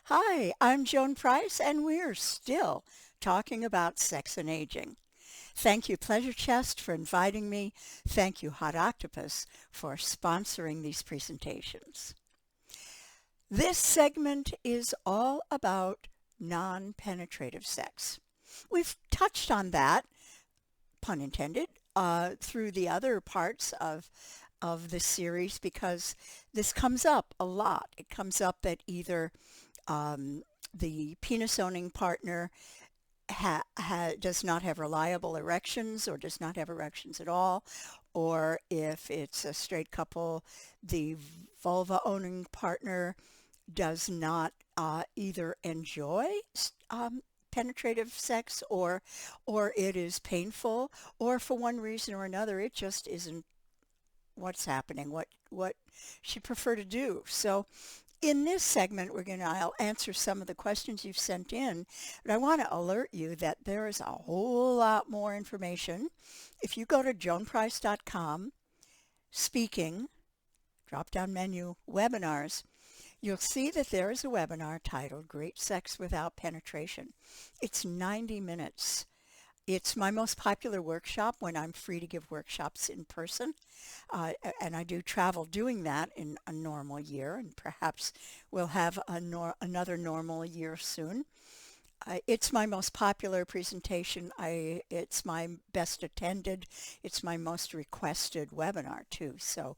Hi, I'm Joan Price, and we're still talking about sex and aging. Thank you, Pleasure Chest, for inviting me. Thank you, Hot Octopus, for sponsoring these presentations. This segment is all about non-penetrative sex. We've touched on that, pun intended, through the other parts of this series because this comes up a lot. It comes up that either um, the penis owning partner does not have reliable erections or does not have erections at all, or if it's a straight couple, the vulva owning partner does not either enjoy penetrative sex or it is painful, or for one reason or another it just isn't what's happening, what she'd prefer to do. So in this segment, I'll answer some of the questions you've sent in, but I want to alert you that there is a whole lot more information. If you go to joanprice.com, speaking, drop-down menu, webinars, you'll see that there is a webinar titled Great Sex Without Penetration. It's 90 minutes. It's my most popular workshop when I'm free to give workshops in person. And I do travel doing that in a normal year, and perhaps we'll have another normal year soon. It's my most popular presentation. It's my best attended. It's my most requested webinar too. So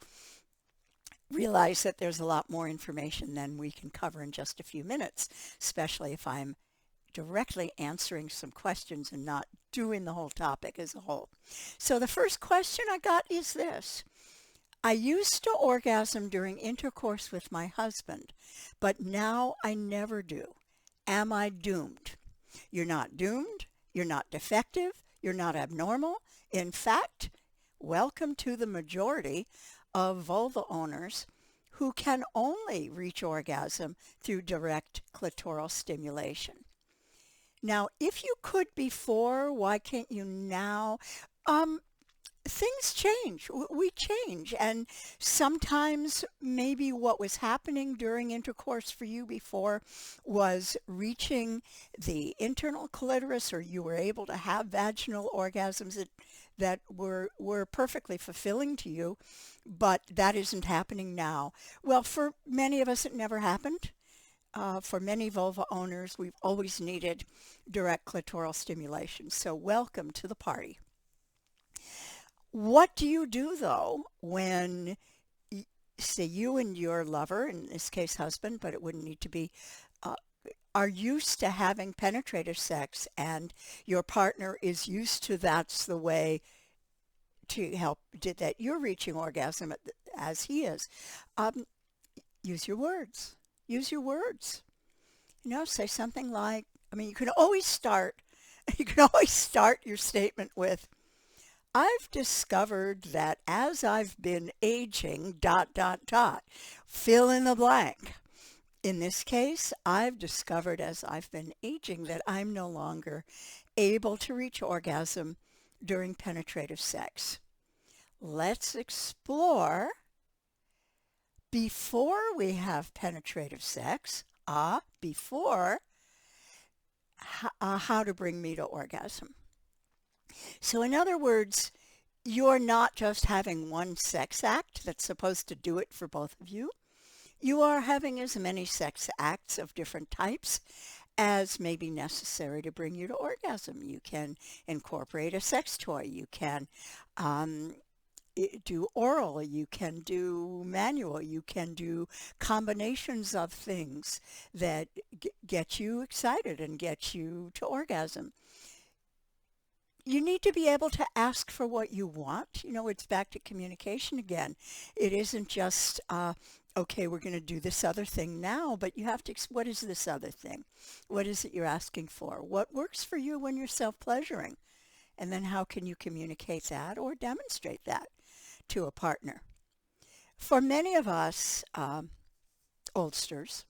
realize that there's a lot more information than we can cover in just a few minutes, especially if I'm directly answering some questions and not doing the whole topic as a whole. So the first question I got is this. I used to orgasm during intercourse with my husband, but now I never do. Am I doomed? You're not doomed. You're not defective. You're not abnormal. In fact, welcome to the majority of vulva owners who can only reach orgasm through direct clitoral stimulation. Now, if you could before, why can't you now? Um, Things change. We change. And sometimes maybe what was happening during intercourse for you before was reaching the internal clitoris, or you were able to have vaginal orgasms that were perfectly fulfilling to you, but that isn't happening now. Well, for many of us, it never happened. For many vulva owners, we've always needed direct clitoral stimulation. So welcome to the party. What do you do though when, say, you and your lover, in this case husband, but it wouldn't need to be, uh, are used to having penetrative sex and your partner is used to that's the way to help that you're reaching orgasm as he is? Um, Use your words. Use your words. Say something like, you can always start, you can always start your statement with, I've discovered that as I've been aging, dot, dot, dot, fill in the blank. In this case, I've discovered as I've been aging that I'm no longer able to reach orgasm during penetrative sex. Let's explore before we have penetrative sex, before, how to bring me to orgasm. So in other words, you're not just having one sex act that's supposed to do it for both of you. You are having as many sex acts of different types as may be necessary to bring you to orgasm. You can incorporate a sex toy. You can um, do oral. You can do manual. You can do combinations of things that get you excited and get you to orgasm. You need to be able to ask for what you want. It's back to communication again. It isn't just, okay, we're going to do this other thing now, but you have to, what is this other thing? What is it you're asking for? What works for you when you're self-pleasuring? And then how can you communicate that or demonstrate that to a partner? For many of us, oldsters,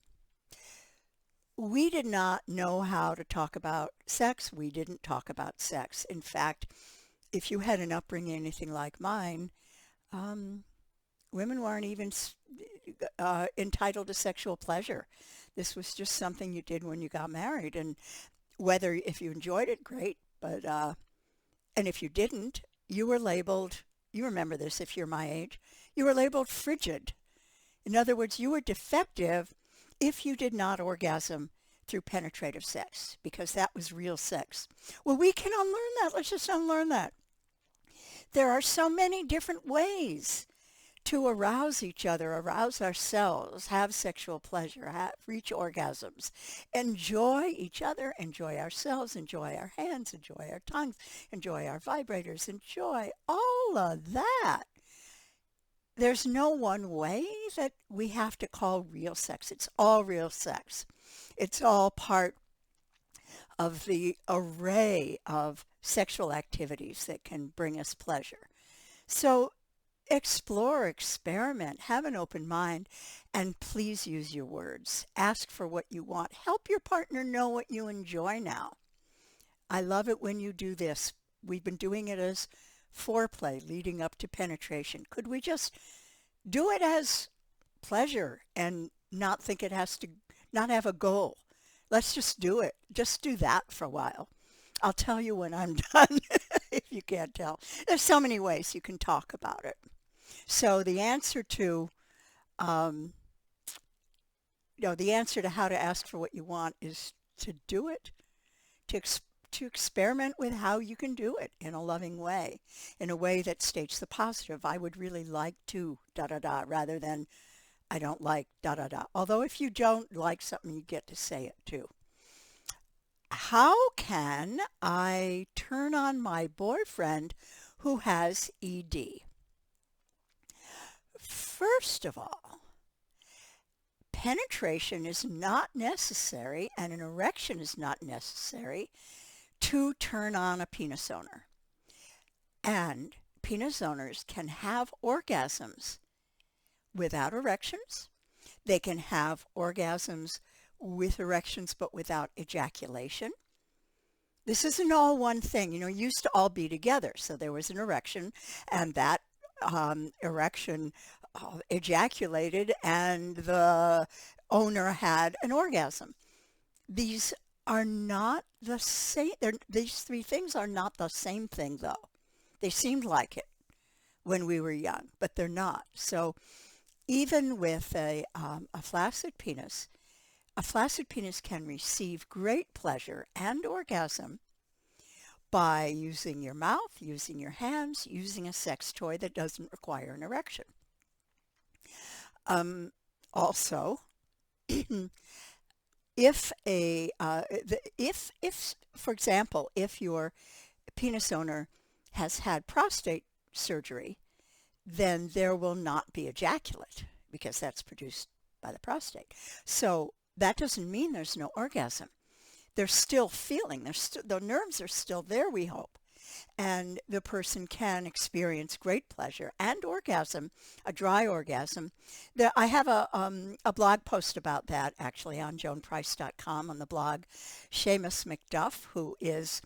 we did not know how to talk about sex. We didn't talk about sex. In fact, if you had an upbringing anything like mine, um, Women weren't even entitled to sexual pleasure. This was just something you did when you got married, and whether if you enjoyed it, great. But and if you didn't, you were labeled. You remember this if you're my age. You were labeled frigid. In other words, you were defective if you did not orgasm through penetrative sex, because that was real sex. Well, we can unlearn that. Let's just unlearn that. There are so many different ways to arouse each other, arouse ourselves, have sexual pleasure, reach orgasms, enjoy each other, enjoy ourselves, enjoy our hands, enjoy our tongues, enjoy our vibrators, enjoy all of that. There's no one way that we have to call real sex. It's all real sex. It's all part of the array of sexual activities that can bring us pleasure. So explore, experiment, have an open mind, and please use your words. Ask for what you want. Help your partner know what you enjoy now. I love it when you do this. We've been doing it as foreplay leading up to penetration. Could we just do it as pleasure and not think it has to, not have a goal? Let's just do it. Just do that for a while. I'll tell you when I'm done, if you can't tell. There's so many ways you can talk about it. So the answer to, the answer to how to ask for what you want is to do it, to experiment with how you can do it in a loving way, in a way that states the positive. I would really like to da-da-da rather than I don't like da-da-da. Although if you don't like something, you get to say it too. How can I turn on my boyfriend who has ED? First of all, penetration is not necessary and an erection is not necessary to turn on a penis owner. And penis owners can have orgasms without erections. They can have orgasms with erections but without ejaculation. This isn't all one thing. It used to all be together. So there was an erection and that erection ejaculated and the owner had an orgasm. These are not the same. These three things are not the same thing, though. They seemed like it when we were young, but they're not. So even with a flaccid penis can receive great pleasure and orgasm by using your mouth, using your hands, using a sex toy that doesn't require an erection. Also, if for example, if your penis owner has had prostate surgery, then there will not be ejaculate because that's produced by the prostate. So that doesn't mean there's no orgasm. They're still feeling. The nerves are still there, we hope. And the person can experience great pleasure and orgasm, a dry orgasm. I have a blog post about that, actually, on joanprice.com on the blog. Seamus McDuff, who is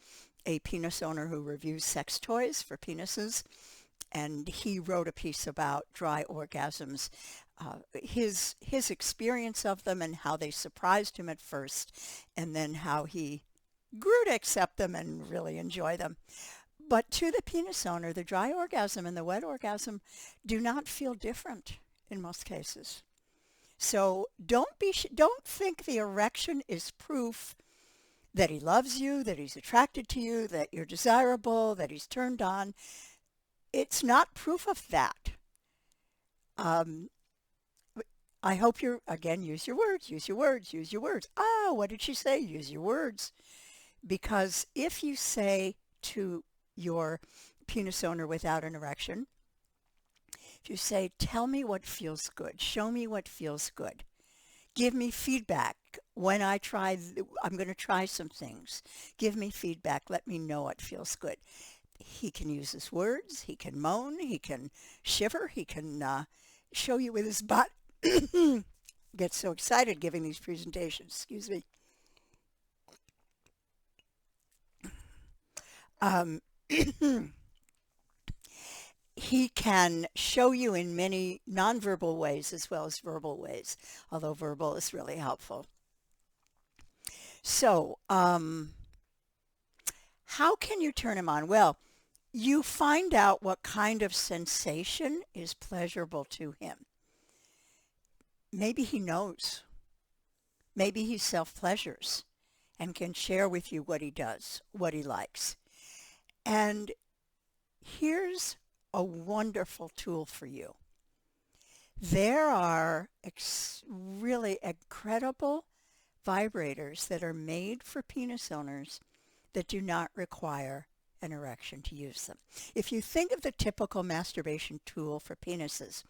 a penis owner who reviews sex toys for penises, and he wrote a piece about dry orgasms, his experience of them and how they surprised him at first, and then how he grew to accept them and really enjoy them. But to the penis owner, the dry orgasm and the wet orgasm do not feel different in most cases. So don't think the erection is proof that he loves you, that he's attracted to you, that you're desirable, that he's turned on. It's not proof of that. I hope again, use your words, use your words, use your words. Ah, what did she say? Use your words. Because if you say to your penis owner without an erection, if you say, tell me what feels good, show me what feels good, give me feedback when I'm going to try some things, give me feedback, let me know what feels good. He can use his words, he can moan, he can shiver, he can show you with his butt. Get so excited giving these presentations, excuse me. he can show you in many nonverbal ways as well as verbal ways, although verbal is really helpful. So, how can you turn him on? Well, you find out what kind of sensation is pleasurable to him. Maybe he knows. Maybe he self-pleasures and can share with you what he does, what he likes. And here's a wonderful tool for you. There are really incredible vibrators that are made for penis owners that do not require an erection to use them. If you think of the typical masturbation tool for penises,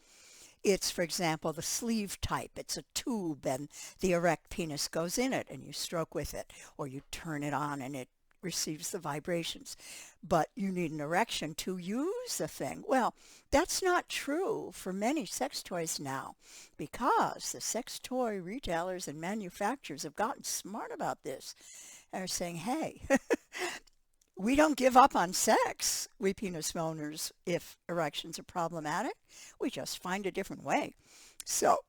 it's, for example, the sleeve type. It's a tube and the erect penis goes in it and you stroke with it, or you turn it on and it receives the vibrations. But you need an erection to use the thing. Well, that's not true for many sex toys now, because the sex toy retailers and manufacturers have gotten smart about this and are saying, hey, we don't give up on sex, we penis owners, if erections are problematic. We just find a different way. So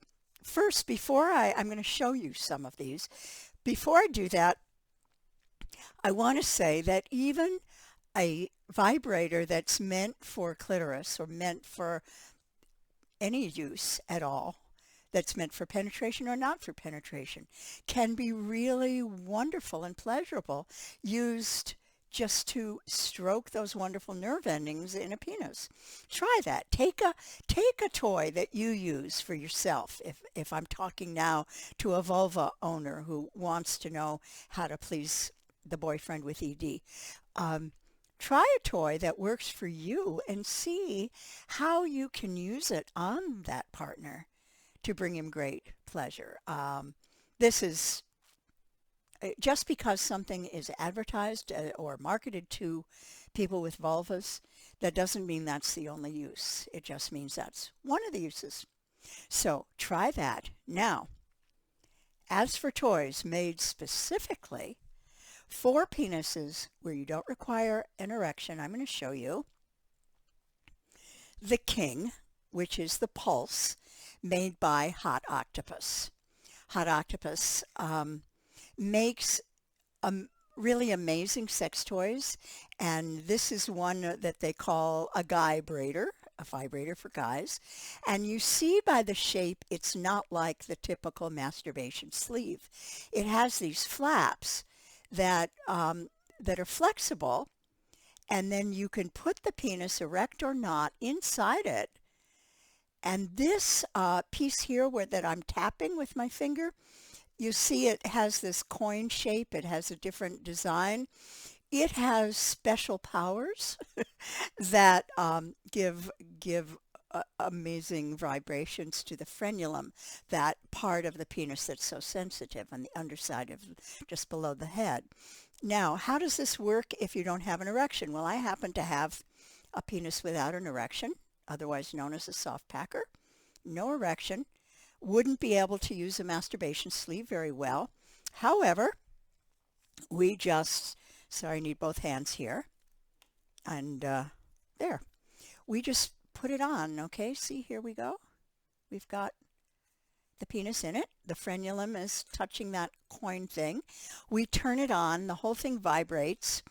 first, I'm going to show you some of these. Before I do that, I want to say that even a vibrator that's meant for clitoris or meant for any use at all, that's meant for penetration or not for penetration, can be really wonderful and pleasurable, used just to stroke those wonderful nerve endings in a penis. Try that. Take a toy that you use for yourself. If I'm talking now to a vulva owner who wants to know how to please the boyfriend with ED, try a toy that works for you and see how you can use it on that partner to bring him great pleasure. This is just because something is advertised or marketed to people with vulvas, that doesn't mean that's the only use. It just means that's one of the uses. So try that. Now, as for toys made specifically for penises where you don't require an erection, I'm going to show you the King, which is the Pulse, made by Hot Octopuss. Hot Octopuss makes really amazing sex toys, and this is one that they call a guy-brator, a vibrator for guys. And you see by the shape, it's not like the typical masturbation sleeve. It has these flaps that are flexible, and then you can put the penis, erect or not, inside it. And this piece here that I'm tapping with my finger, you see it has this coin shape. It has a different design. It has special powers that give amazing vibrations to the frenulum, that part of the penis that's so sensitive on the underside of just below the head. Now, how does this work if you don't have an erection? Well, I happen to have a penis without an erection, otherwise known as a soft packer. No erection. Wouldn't be able to use a masturbation sleeve very well. However, we just, sorry, I need both hands here. And there. We just put it on, okay? See, here we go. We've got the penis in it. The frenulum is touching that coin thing. We turn it on. The whole thing vibrates.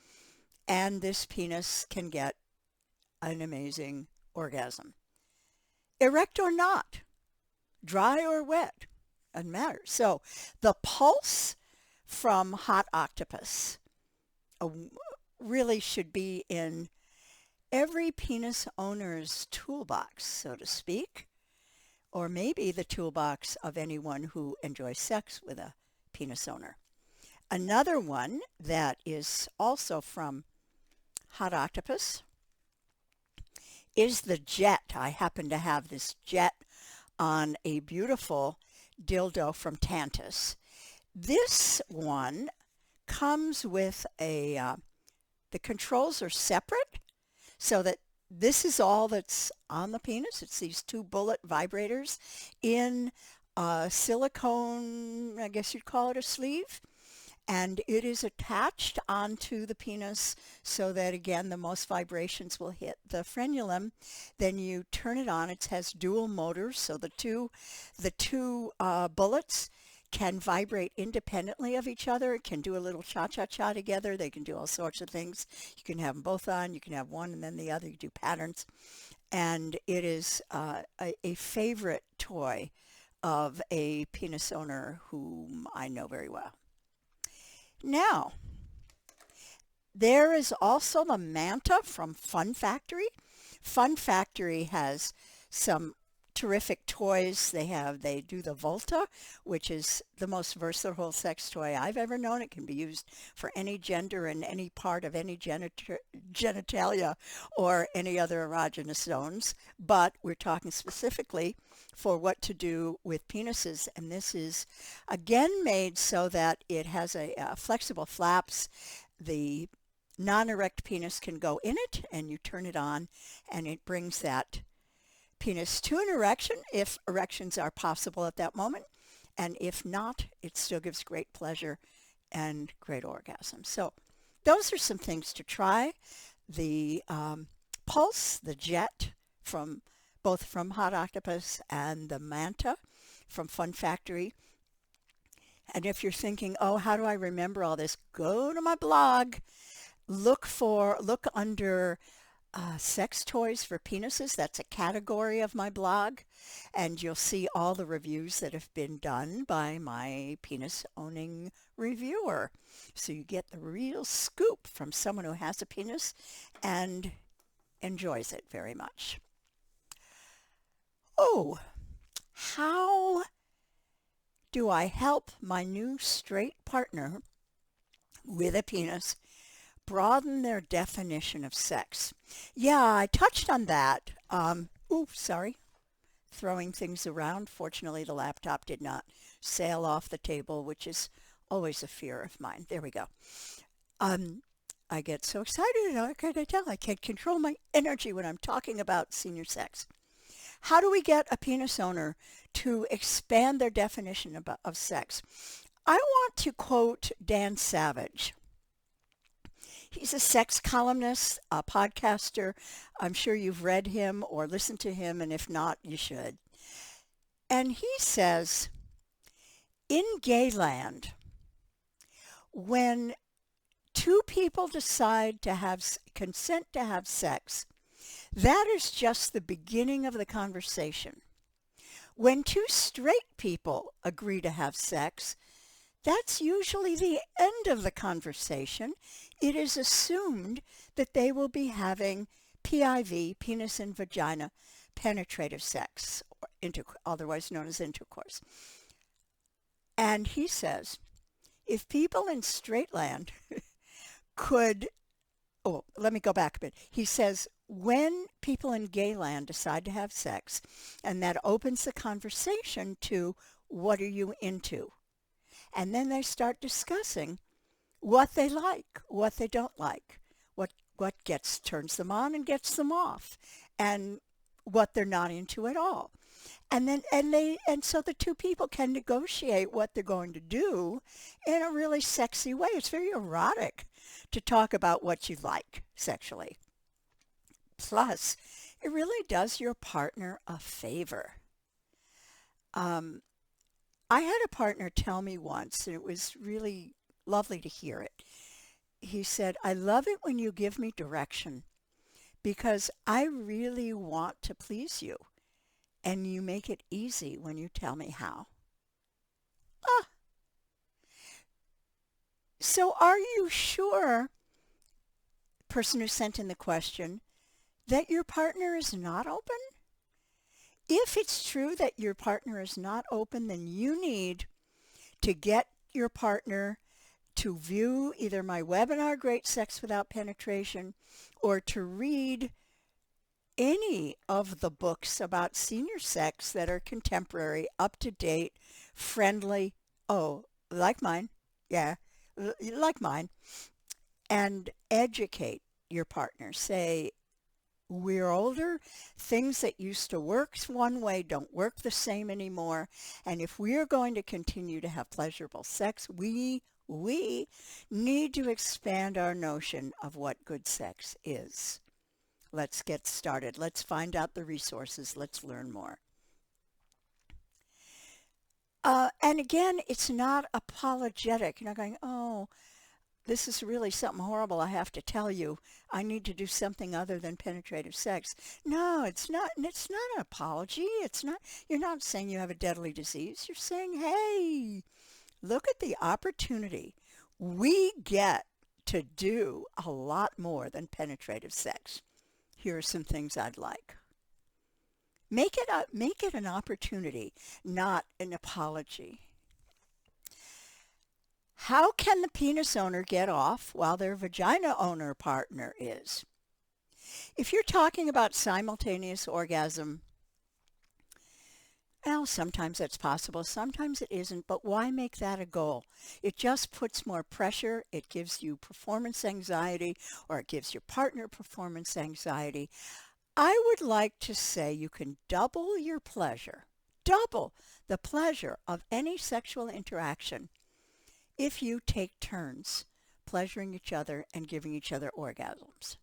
And this penis can get an amazing orgasm. Erect or not. Dry or wet, doesn't matter. So the Pulse from Hot Octopuss really should be in every penis owner's toolbox, so to speak, or maybe the toolbox of anyone who enjoys sex with a penis owner. Another one that is also from Hot Octopuss is the Jet. I happen to have this Jet on a beautiful dildo from Tantus. This one comes with the controls are separate, so that this is all that's on the penis. It's these two bullet vibrators in silicone, I guess you'd call it a sleeve. and it is attached onto the penis so that, again, the most vibrations will hit the frenulum. Then you turn it on. It has dual motors, so the two bullets can vibrate independently of each other. It can do a little cha-cha-cha together. They can do all sorts of things. You can have them both on. You can have one and then the other. You do patterns. And it is a favorite toy of a penis owner whom I know very well. Now, there is also the Manta from Fun Factory. Fun Factory has some terrific toys. They do the Volta, which is the most versatile sex toy I've ever known. It can be used for any gender and any part of any genitalia or any other erogenous zones. But we're talking specifically for what to do with penises. And this is, again, made so that it has a flexible flaps. The non-erect penis can go in it, and you turn it on, and it brings that penis to an erection if erections are possible at that moment, and if not, it still gives great pleasure and great orgasm. So those are some things to try. The Pulse, the Jet, both from Hot Octopuss, and the Manta from Fun Factory. And if you're thinking, oh, how do I remember all this? Go to my blog. Look under sex toys for penises. That's a category of my blog, and you'll see all the reviews that have been done by my penis owning reviewer. So you get the real scoop from someone who has a penis and enjoys it very much. Oh, how do I help my new straight partner with a penis broaden their definition of sex? Yeah, I touched on that. Sorry. Throwing things around. Fortunately, the laptop did not sail off the table, which is always a fear of mine. There we go. I get so excited. How can I tell? I can't control my energy when I'm talking about senior sex. How do we get a penis owner to expand their definition of sex? I want to quote Dan Savage. He's a sex columnist, a podcaster. I'm sure you've read him or listened to him, and if not, you should. And he says, in gayland, when two people decide to consent to have sex, that is just the beginning of the conversation. When two straight people agree to have sex, that's usually the end of the conversation. It is assumed that they will be having PIV, penis and vagina, penetrative sex, or otherwise known as intercourse. And he says, if people in straight land let me go back a bit. He says, when people in gay land decide to have sex, and that opens the conversation to, what are you into? And then they start discussing what they like, what they don't like, what turns them on and gets them off, and what they're not into at all. And so the two people can negotiate what they're going to do in a really sexy way. It's very erotic to talk about what you like sexually. Plus, it really does your partner a favor. I had a partner tell me once, and it was really lovely to hear it. He said, I love it when you give me direction because I really want to please you, and you make it easy when you tell me how. So are you sure, person who sent in the question, that your partner is not open? If it's true that your partner is not open, then you need to get your partner to view either my webinar, Great Sex Without Penetration, or to read any of the books about senior sex that are contemporary, up-to-date, friendly, like mine, like mine, and educate your partner. Say, we're older. Things that used to work one way don't work the same anymore. And if we are going to continue to have pleasurable sex, we need to expand our notion of what good sex is. Let's get started. Let's find out the resources. Let's learn more. And again, it's not apologetic. You're not going, oh, this is really something horrible. I have to tell you, I need to do something other than penetrative sex. No, it's not. It's not an apology. It's not. You're not saying you have a deadly disease. You're saying, hey, look at the opportunity. We get to do a lot more than penetrative sex. Here are some things I'd like. Make it an opportunity, not an apology. How can the penis owner get off while their vagina owner partner is? If you're talking about simultaneous orgasm, well, sometimes that's possible, sometimes it isn't, but why make that a goal? It just puts more pressure. It gives you performance anxiety, or it gives your partner performance anxiety. I would like to say you can double your pleasure, double the pleasure of any sexual interaction if you take turns pleasuring each other and giving each other orgasms.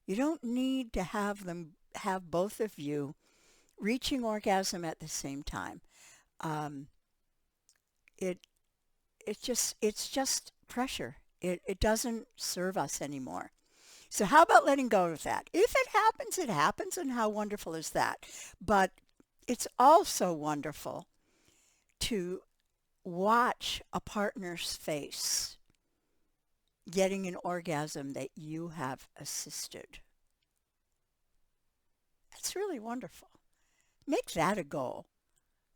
You don't need to have both of you reaching orgasm at the same time. Um, it it's just pressure. It doesn't serve us anymore. So how about letting go of that? If it happens, and how wonderful is that? But it's also wonderful to watch a partner's face getting an orgasm that you have assisted. That's really wonderful. Make that a goal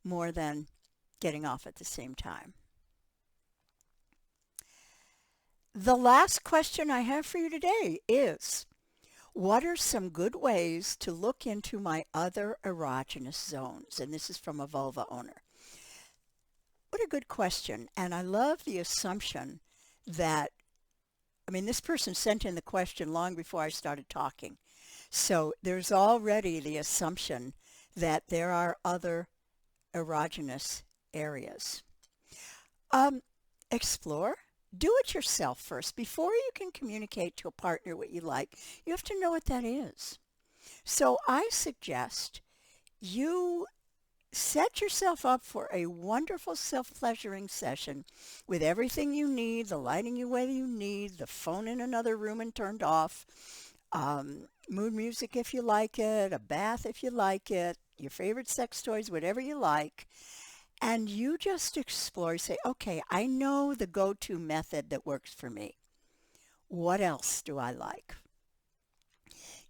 more than getting off at the same time. The last question I have for you today is, what are some good ways to look into my other erogenous zones? And this is from a vulva owner. What a good question. And I love the assumption that, this person sent in the question long before I started talking. So there's already the assumption that there are other erogenous areas. Explore. Do it yourself first. Before you can communicate to a partner what you like, you have to know what that is. So I suggest you set yourself up for a wonderful self-pleasuring session with everything you need, the lighting you need, the phone in another room and turned off, mood music if you like it, a bath if you like it, your favorite sex toys, whatever you like. And you just explore, say, okay, I know the go-to method that works for me. What else do I like?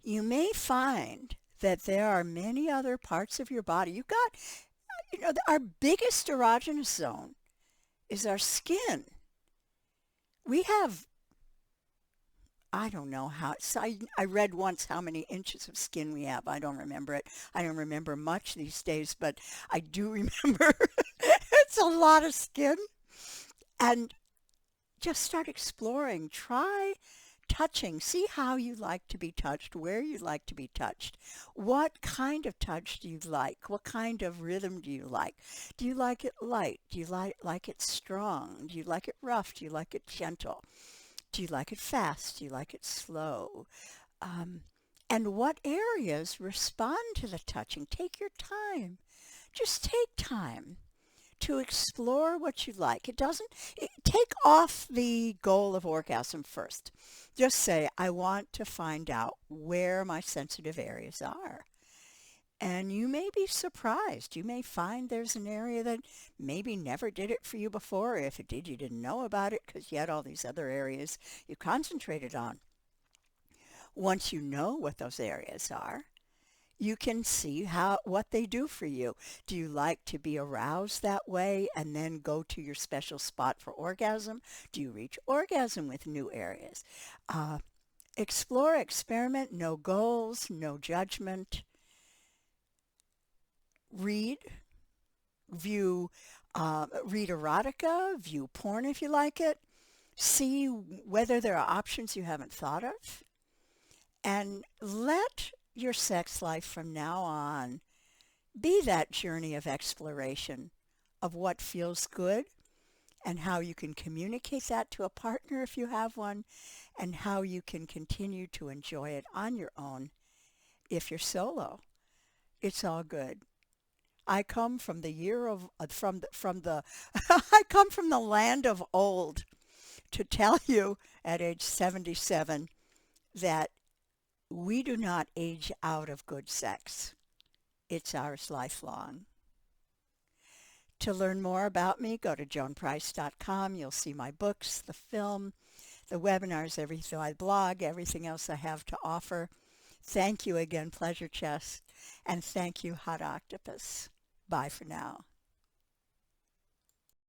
You may find that there are many other parts of your body. You've got, our biggest erogenous zone is our skin. We have, I don't know how, I read once how many inches of skin we have. I don't remember it. I don't remember much these days, but I do remember it's a lot of skin. And just start exploring. Try touching. See how you like to be touched, where you like to be touched. What kind of touch do you like? What kind of rhythm do you like? Do you like it light? Do you like it strong? Do you like it rough? Do you like it gentle? Do you like it fast? Do you like it slow? And what areas respond to the touching? Take your time. Just take time to explore what you like. Take off the goal of orgasm first. Just say, I want to find out where my sensitive areas are. And you may be surprised. You may find there's an area that maybe never did it for you before. Or if it did, you didn't know about it because you had all these other areas you concentrated on. Once you know what those areas are, you can see what they do for you. Do you like to be aroused that way and then go to your special spot for orgasm? Do you reach orgasm with new areas? Explore, experiment, no goals, no judgment. Read erotica, view porn if you like it. See whether there are options you haven't thought of. And let your sex life from now on be that journey of exploration of what feels good and how you can communicate that to a partner if you have one, and how you can continue to enjoy it on your own if you're solo. It's all good. I come from the year of from the I come from the land of old to tell you at age 77 that we do not age out of good sex. It's ours lifelong. To learn more about me, go to joanprice.com. You'll see my books, the film, the webinars, everything, I blog, everything else I have to offer. Thank you again, Pleasure Chest, and thank you, Hot Octopuss. Bye for now.